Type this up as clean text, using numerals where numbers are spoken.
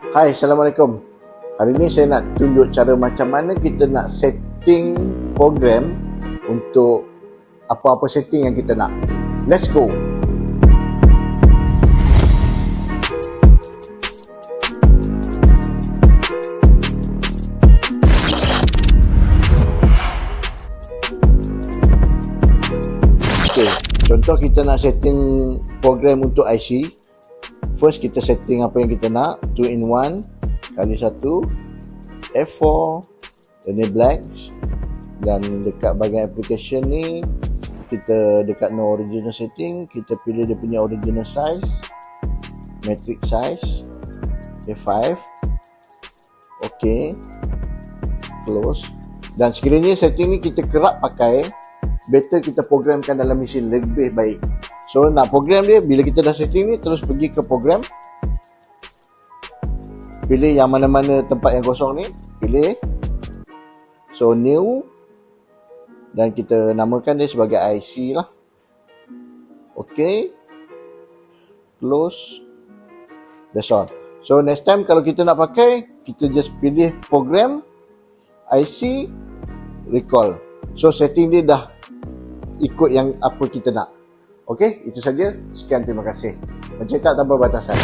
Hai, Assalamualaikum. Hari ni saya nak tunjuk cara macam mana kita nak setting program untuk apa-apa setting yang kita nak. Let's go. Okay, contoh kita nak setting program untuk IC. First kita setting apa yang kita nak, 2-in-1 kali 1 F4 ini black, dan dekat bahagian application ni kita dekat no original setting, kita pilih dia punya original size, matrix size F5, ok, close. Dan sekiranya setting ni kita kerap pakai, better kita programkan dalam mesin lebih baik. So nak program dia, bila kita dah setting ni, terus pergi ke program, pilih yang mana-mana tempat yang kosong ni, pilih, so new, dan kita namakan dia sebagai IC lah. Ok, close, that's all. So next time kalau kita nak pakai, kita just pilih program, IC, recall. So setting dia dah ikut yang apa kita nak. Okey, itu saja. Sekian, terima kasih. Mencetak tanpa batasan.